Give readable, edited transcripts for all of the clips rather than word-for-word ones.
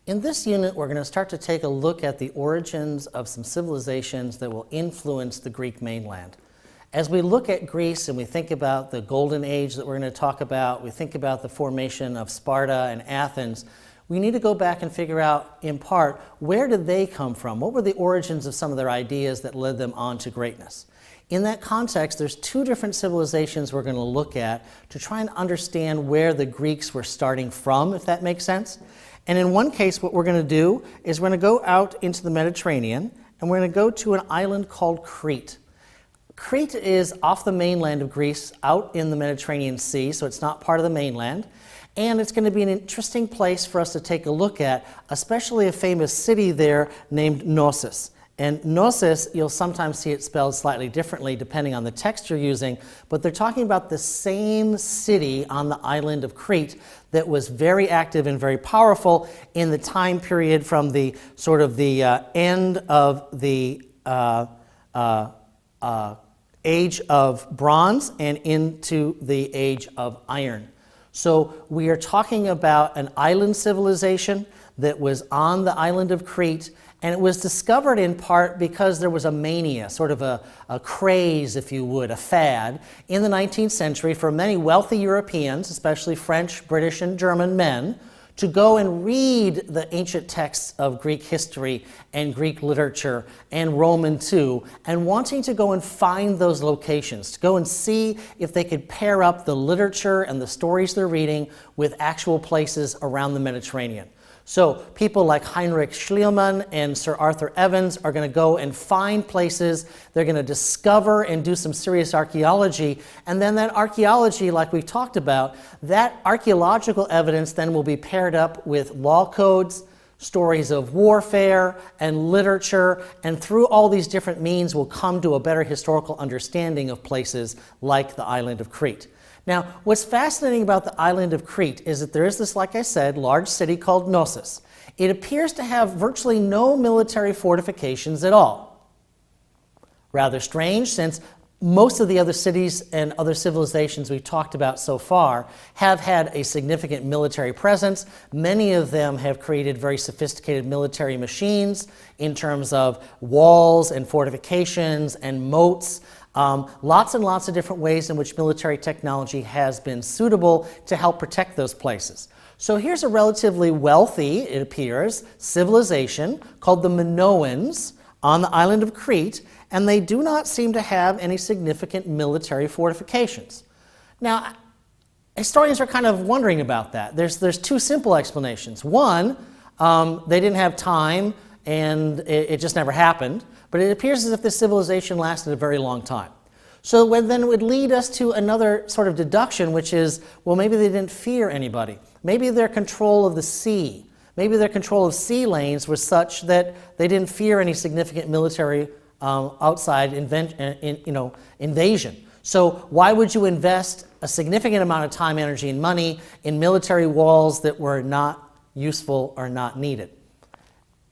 In this unit, we're going to start to take a look at the origins of some civilizations that will influence the Greek mainland. As we look at Greece and we think about the Golden Age that we're going to talk about, we think about the formation of Sparta and Athens, we need to go back and figure out, in part, where did they come from? What were the origins of some of their ideas that led them on to greatness? In that context, there's two different civilizations we're going to look at to try and understand where the Greeks were starting from, if that makes sense. And in one case, what we're going to do is we're going to go out into the Mediterranean, and we're going to go to an island called Crete. Crete is off the mainland of Greece, out in the Mediterranean Sea, so it's not part of the mainland. And it's going to be an interesting place for us to take a look at, especially a famous city there named Knossos. And Knossos, you'll sometimes see it spelled slightly differently depending on the text you're using, but they're talking about the same city on the island of Crete that was very active and very powerful in the time period from the sort of the end of the age of bronze and into the age of iron. So we are talking about an island civilization that was on the island of Crete, and it was discovered in part because there was a mania, sort of a craze, if you would, a fad, in the 19th century for many wealthy Europeans, especially French, British, and German men, to go and read the ancient texts of Greek history and Greek literature and Roman too, and wanting to go and find those locations, to go and see if they could pair up the literature and the stories they're reading with actual places around the Mediterranean. So people like Heinrich Schliemann and Sir Arthur Evans are going to go and find places. They're going to discover and do some serious archaeology. And then that archaeology, like we've talked about, that archaeological evidence then will be paired up with law codes, stories of warfare, and literature. And through all these different means, we'll come to a better historical understanding of places like the island of Crete. Now, what's fascinating about the island of Crete is that there is this, like I said, large city called Knossos. It appears to have virtually no military fortifications at all. Rather strange, since most of the other cities and other civilizations we've talked about so far have had a significant military presence. Many of them have created very sophisticated military machines in terms of walls and fortifications and moats. Lots and lots of different ways in which military technology has been suitable to help protect those places. So here's a relatively wealthy, it appears, civilization called the Minoans on the island of Crete, and they do not seem to have any significant military fortifications. Now, historians are kind of wondering about that. There's two simple explanations. One, they didn't have time and it just never happened. But it appears as if this civilization lasted a very long time. So then it would lead us to another sort of deduction, which is, well, maybe they didn't fear anybody. Maybe their control of the sea, maybe their control of sea lanes was such that they didn't fear any significant military outside invasion. So why would you invest a significant amount of time, energy, and money in military walls that were not useful or not needed?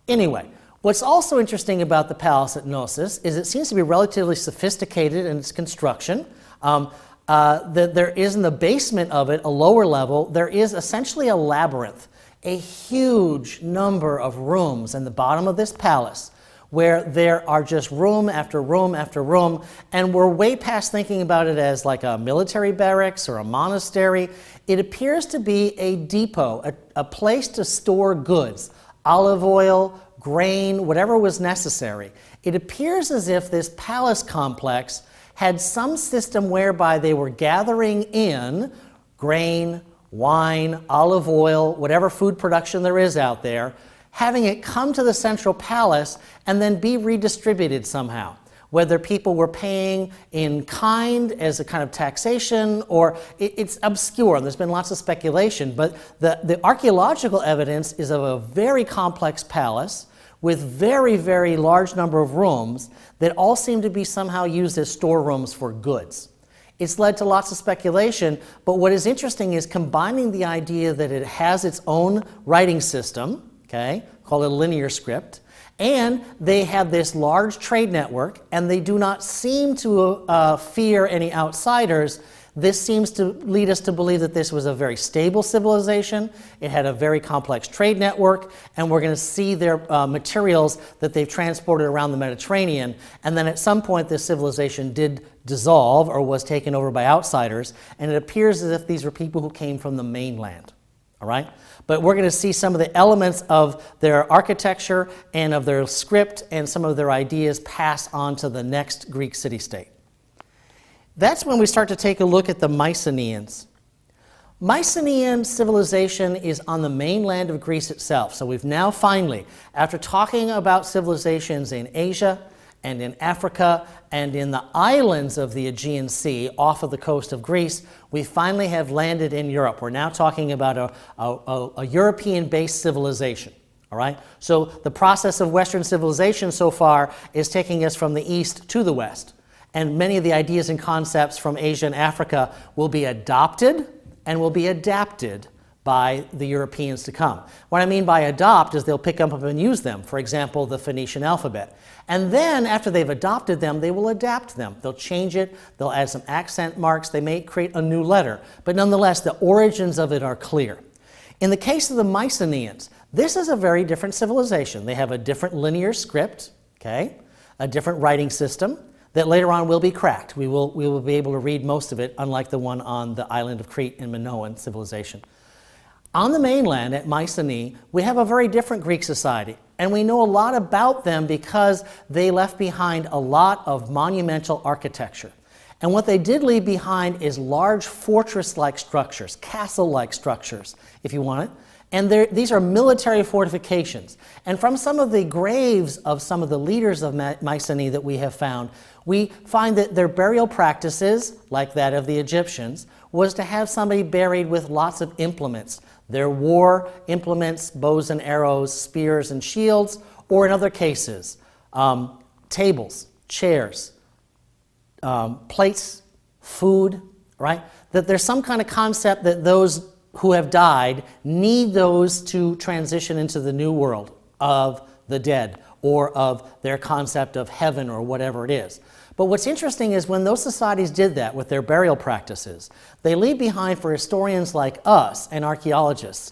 Anyway, what's also interesting about the palace at Knossos is it seems to be relatively sophisticated in its construction. There is in the basement of it, a lower level, there is essentially a labyrinth, a huge number of rooms in the bottom of this palace where there are just room after room after room, and we're way past thinking about it as like a military barracks or a monastery. It appears to be a depot, a place to store goods, olive oil, grain, whatever was necessary. It appears as if this palace complex had some system whereby they were gathering in grain, wine, olive oil, whatever food production there is out there, having it come to the central palace and then be redistributed somehow. Whether people were paying in kind as a kind of taxation, or it's obscure. There's been lots of speculation, but the archaeological evidence is of a very complex palace with very, very large number of rooms that all seem to be somehow used as storerooms for goods. It's led to lots of speculation, but what is interesting is combining the idea that it has its own writing system, okay, called a linear script, and they have this large trade network, and they do not seem to fear any outsiders. This seems to lead us to believe that this was a very stable civilization. It had a very complex trade network, and we're going to see their materials that they've transported around the Mediterranean. And then at some point, this civilization did dissolve or was taken over by outsiders, and it appears as if these were people who came from the mainland. All right? But we're going to see some of the elements of their architecture and of their script and some of their ideas pass on to the next Greek city-state. That's when we start to take a look at the Mycenaeans. Mycenaean civilization is on the mainland of Greece itself. So we've now finally, after talking about civilizations in Asia and in Africa and in the islands of the Aegean Sea off of the coast of Greece, we finally have landed in Europe. We're now talking about a European-based civilization. All right? So the process of Western civilization so far is taking us from the east to the west. And many of the ideas and concepts from Asia and Africa will be adopted and will be adapted by the Europeans to come. What I mean by adopt is they'll pick up and use them. For example, the Phoenician alphabet. And then after they've adopted them, they will adapt them. They'll change it, they'll add some accent marks, they may create a new letter. But nonetheless, the origins of it are clear. In the case of the Mycenaeans, this is a very different civilization. They have a different linear script, okay? A different writing system that later on will be cracked. We will be able to read most of it, unlike the one on the island of Crete in Minoan civilization. On the mainland at Mycenae, we have a very different Greek society, and we know a lot about them because they left behind a lot of monumental architecture. And what they did leave behind is large fortress-like structures, castle-like structures, if you want it. And these are military fortifications. And from some of the graves of some of the leaders of Mycenae that we have found, we find that their burial practices, like that of the Egyptians, was to have somebody buried with lots of implements. Their war implements, bows and arrows, spears and shields, or in other cases, tables, chairs, plates, food, right? That there's some kind of concept that those who have died need those to transition into the new world of the dead or of their concept of heaven or whatever it is. But what's interesting is when those societies did that with their burial practices, they leave behind for historians like us and archaeologists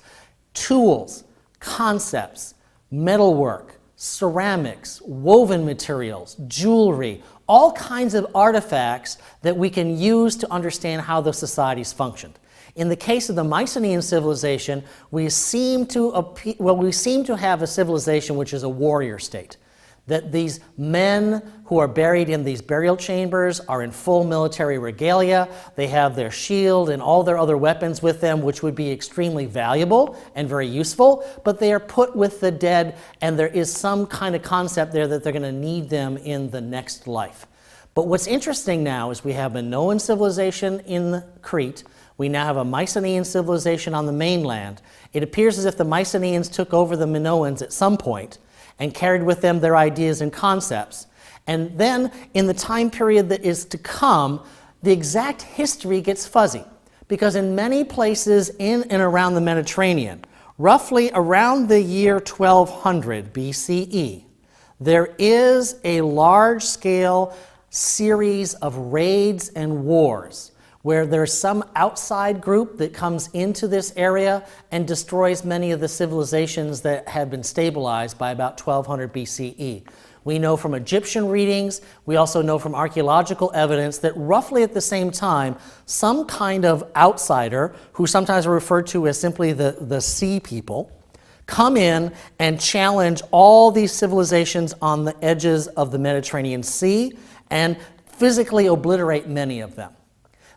tools, concepts, metalwork, ceramics, woven materials, jewelry, all kinds of artifacts that we can use to understand how those societies functioned. In the case of the Mycenaean civilization, we seem to have a civilization which is a warrior state. That these men who are buried in these burial chambers are in full military regalia. They have their shield and all their other weapons with them, which would be extremely valuable and very useful, but they are put with the dead, and there is some kind of concept there that they're going to need them in the next life. But what's interesting now is we have a Minoan civilization in Crete. We now have a Mycenaean civilization on the mainland. It appears as if the Mycenaeans took over the Minoans at some point and carried with them their ideas and concepts. And then, in the time period that is to come, the exact history gets fuzzy. Because in many places in and around the Mediterranean, roughly around the year 1200 BCE, there is a large-scale series of raids and wars where there's some outside group that comes into this area and destroys many of the civilizations that had been stabilized by about 1200 BCE. We know from Egyptian readings, we also know from archaeological evidence that roughly at the same time, some kind of outsider, who sometimes are referred to as simply the sea people, come in and challenge all these civilizations on the edges of the Mediterranean Sea and physically obliterate many of them.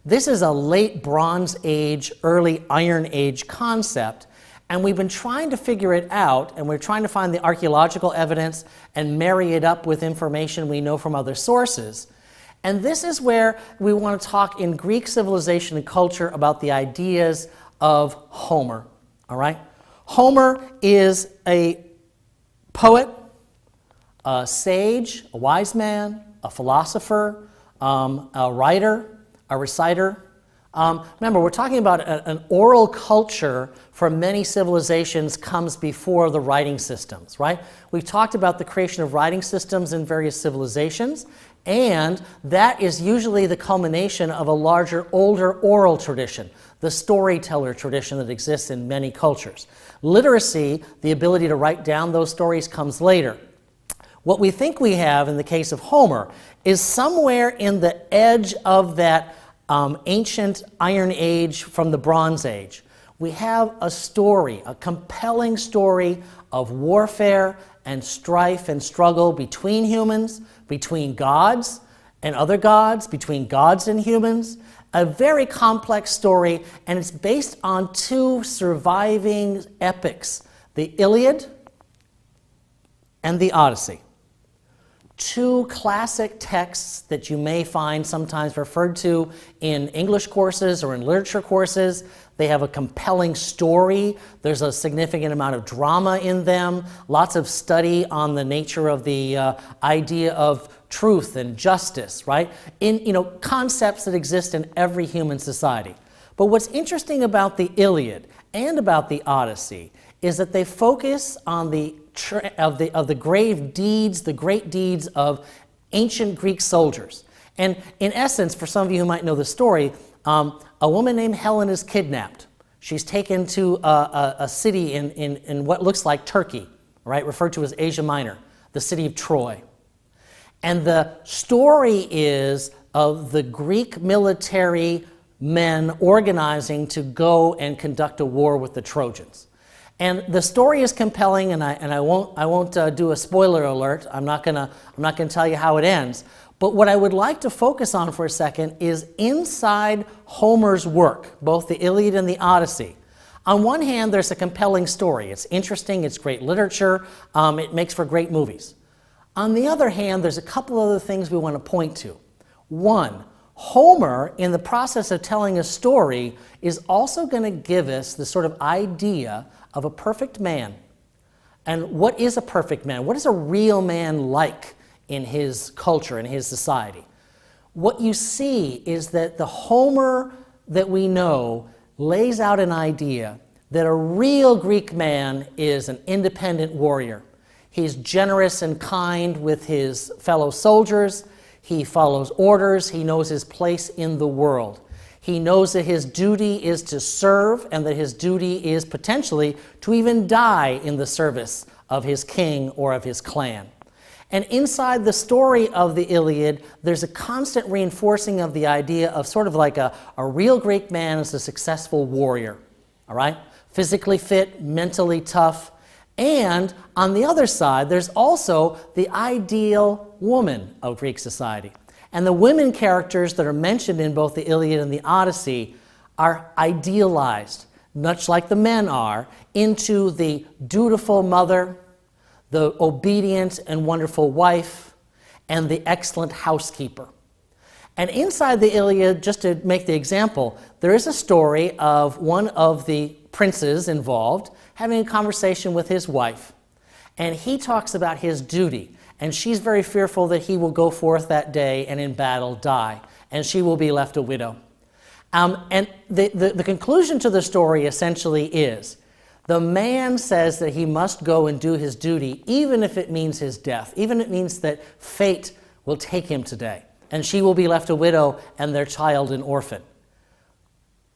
This is a late Bronze Age, early Iron Age concept, and we've been trying to figure it out, and we're trying to find the archaeological evidence and marry it up with information we know from other sources. And this is where we want to talk in Greek civilization and culture about the ideas of Homer, all right? Homer is a poet, a sage, a wise man, a philosopher, a writer, a reciter. Remember, we're talking about an oral culture for many civilizations comes before the writing systems, right? We've talked about the creation of writing systems in various civilizations. And that is usually the culmination of a larger, older oral tradition, the storyteller tradition that exists in many cultures. Literacy, the ability to write down those stories, comes later. What we think we have in the case of Homer is somewhere in the edge of that ancient Iron Age from the Bronze Age. We have a story, a compelling story of warfare and strife and struggle between humans, between gods and other gods, between gods and humans. A very complex story, and it's based on two surviving epics, the Iliad and the Odyssey. Two classic texts that you may find sometimes referred to in English courses or in literature courses. They have a compelling story. There's a significant amount of drama in them, lots of study on the nature of the idea of truth and justice, right? Concepts that exist in every human society. But what's interesting about the Iliad and about the Odyssey is that they focus on the great deeds of ancient Greek soldiers. And in essence, for some of you who might know the story, a woman named Helen is kidnapped. She's taken to a city in what looks like Turkey, right, referred to as Asia Minor, the city of Troy. And the story is of the Greek military men organizing to go and conduct a war with the Trojans. And the story is compelling, and I won't do a spoiler alert. I'm not gonna tell you how it ends. But what I would like to focus on for a second is inside Homer's work, both the Iliad and the Odyssey. On one hand, there's a compelling story. It's interesting, it's great literature, it makes for great movies. On the other hand, there's a couple other things we want to point to. One, Homer, in the process of telling a story, is also going to give us the sort of idea of a perfect man. And what is a perfect man? What is a real man like in his culture, in his society? What you see is that the Homer that we know lays out an idea that a real Greek man is an independent warrior. He's generous and kind with his fellow soldiers. He follows orders. He knows his place in the world. He knows that his duty is to serve and that his duty is potentially to even die in the service of his king or of his clan. And inside the story of the Iliad, there's a constant reinforcing of the idea of sort of like a real Greek man as a successful warrior, all right? Physically fit, mentally tough. And on the other side, there's also the ideal woman of Greek society. And the women characters that are mentioned in both the Iliad and the Odyssey are idealized, much like the men are, into the dutiful mother, the obedient and wonderful wife, and the excellent housekeeper. And inside the Iliad, just to make the example, there is a story of one of the princes involved having a conversation with his wife. And he talks about his duty. And she's very fearful that he will go forth that day and in battle die. And she will be left a widow. And the conclusion to the story essentially is, the man says that he must go and do his duty, even if it means his death, even if it means that fate will take him today, and she will be left a widow and their child an orphan.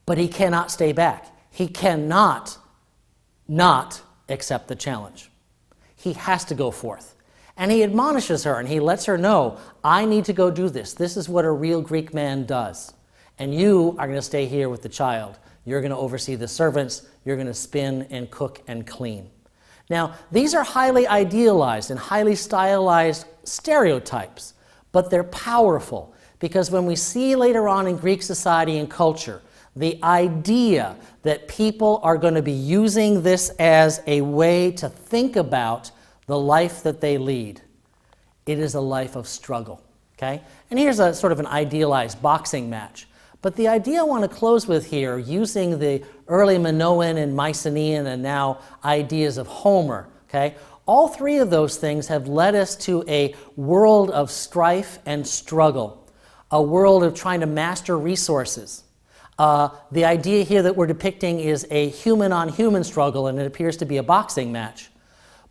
But he cannot stay back. He cannot not accept the challenge. He has to go forth. And he admonishes her and he lets her know, I need to go do this. This is what a real Greek man does. And you are going to stay here with the child. You're going to oversee the servants. You're going to spin and cook and clean. Now, these are highly idealized and highly stylized stereotypes, but they're powerful because when we see later on in Greek society and culture, the idea that people are going to be using this as a way to think about the life that they lead, it is a life of struggle, okay? And here's a sort of an idealized boxing match. But the idea I want to close with here, using the early Minoan and Mycenaean and now ideas of Homer, okay? All three of those things have led us to a world of strife and struggle, a world of trying to master resources. The idea here that we're depicting is a human-on-human struggle, and it appears to be a boxing match.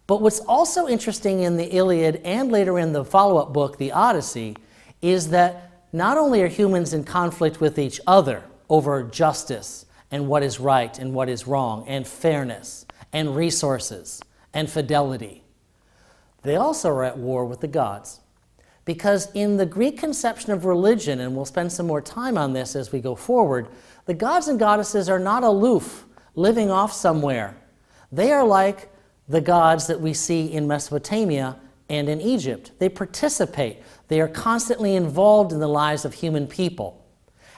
But what's also interesting in the Iliad and later in the follow-up book, the Odyssey, is that not only are humans in conflict with each other over justice and what is right and what is wrong, and fairness, and resources, and fidelity, they also are at war with the gods. Because in the Greek conception of religion, and we'll spend some more time on this as we go forward, the gods and goddesses are not aloof, living off somewhere. They are like the gods that we see in Mesopotamia and in Egypt. They participate. They are constantly involved in the lives of human people.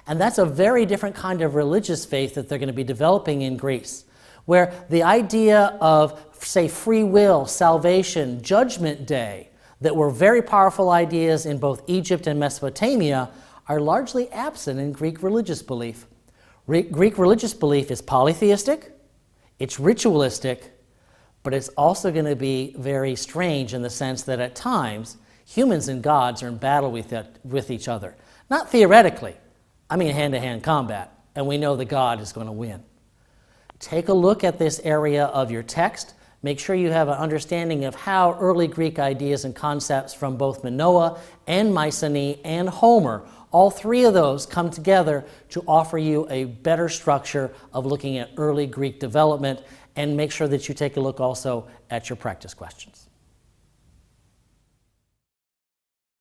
And that's a very different kind of religious faith that they're going to be developing in Greece, where the idea of, say, free will, salvation, judgment day, that were very powerful ideas in both Egypt and Mesopotamia, are largely absent in Greek religious belief. Greek religious belief is polytheistic, it's ritualistic, but it's also going to be very strange in the sense that at times humans and gods are in battle with each other. Not theoretically, I mean hand-to-hand combat, and we know the God is going to win. Take a look at this area of your text. Make sure you have an understanding of how early Greek ideas and concepts from both Minoa and Mycenae and Homer, all three of those come together to offer you a better structure of looking at early Greek development, and make sure that you take a look also at your practice questions.